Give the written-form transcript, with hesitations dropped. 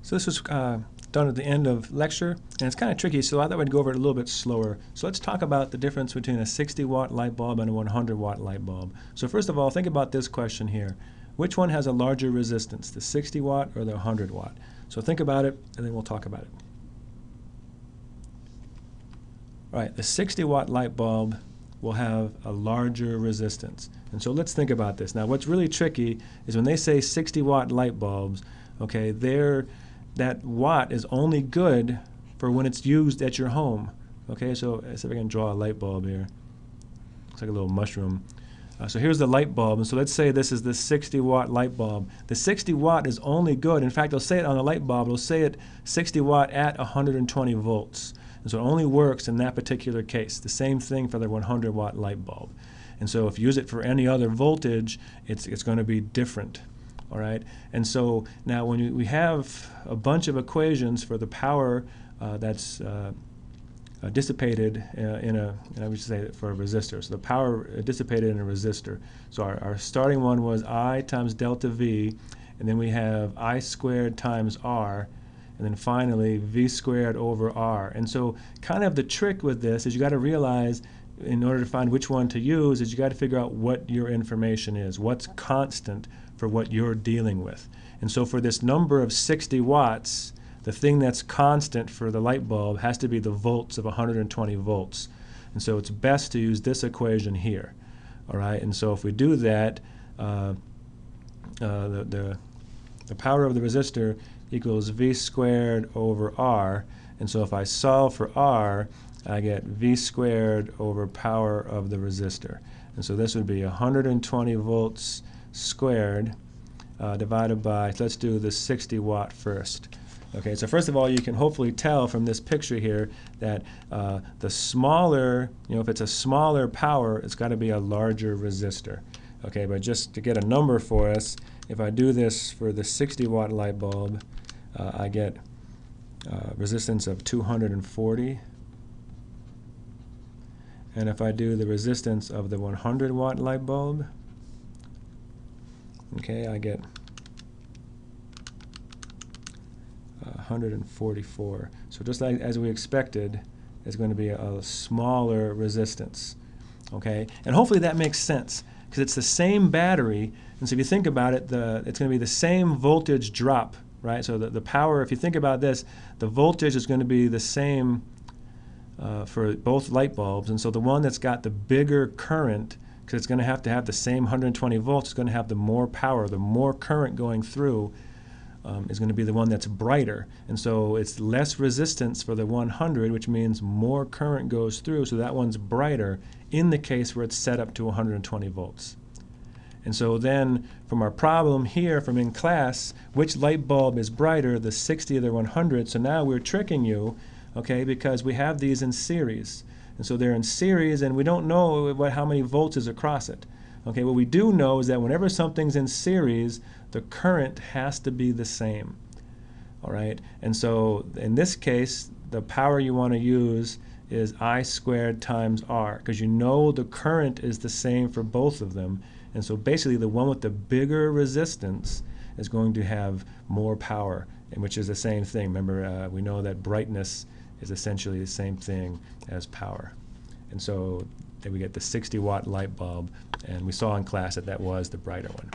So this was done at the end of lecture, and it's kind of tricky, so I thought we'd go over it a little bit slower. So let's talk about the difference between a 60-watt light bulb and a 100-watt light bulb. So first of all, think about this question here. Which one has a larger resistance, the 60-watt or the 100-watt? So think about it, and then we'll talk about it. All right, the 60-watt light bulb will have a larger resistance. And so let's think about this. Now, what's really tricky is when they say 60-watt light bulbs, okay, that watt is only good for when it's used at your home. Okay, so let's see if I can draw a light bulb here. Looks like a little mushroom. So here's the light bulb, and so let's say this is the 60-watt light bulb. The 60 watt is only good. In fact, they'll say it on the light bulb. It'll say it 60 watt at 120 volts. And so it only works in that particular case. The same thing for the 100-watt light bulb. And so if you use it for any other voltage, it's going to be different. All right. And so now when we have a bunch of equations for the power that's dissipated I would say for a resistor. So the power dissipated in a resistor. So our starting one was I times delta V, and then we have I squared times R, and then finally V squared over R. And so kind of the trick with this is you got to realize, in order to find which one to use, is you got to figure out what your information is, what's constant for what you're dealing with. And so for this number of 60 watts, the thing that's constant for the light bulb has to be the volts of 120 volts. And so it's best to use this equation here. All right, and so if we do that, the power of the resistor equals V squared over R. And so if I solve for R, I get V squared over power of the resistor. And so this would be 120 volts squared divided by, let's do the 60 watt first. Okay, so first of all, you can hopefully tell from this picture here that the smaller, if it's a smaller power, it's got to be a larger resistor. Okay, but just to get a number for us, if I do this for the 60 watt light bulb, I get resistance of 240. And if I do the resistance of the 100 watt light bulb, okay, I get 144. So just like as we expected, it's going to be a smaller resistance. Okay, and hopefully that makes sense because it's the same battery, and so if you think about it, it's going to be the same voltage drop, right? So the power, if you think about this, the voltage is going to be the same for both light bulbs, and so the one that's got the bigger current, because it's going to have the same 120 volts, it's going to have the more power, the more current going through, is going to be the one that's brighter. And so it's less resistance for the 100, which means more current goes through, so that one's brighter in the case where it's set up to 120 volts. And so then from our problem here from in class, which light bulb is brighter, the 60 or the 100? So now we're tricking you, okay, because we have these in series. And so they're in series, and we don't know how many volts is across it. Okay, what we do know is that whenever something's in series, the current has to be the same. All right, and so in this case, the power you want to use is I squared times R, because you know the current is the same for both of them. And so basically the one with the bigger resistance is going to have more power, and which is the same thing. Remember, we know that brightness is essentially the same thing as power. And so then we get the 60 watt light bulb, and we saw in class that that was the brighter one.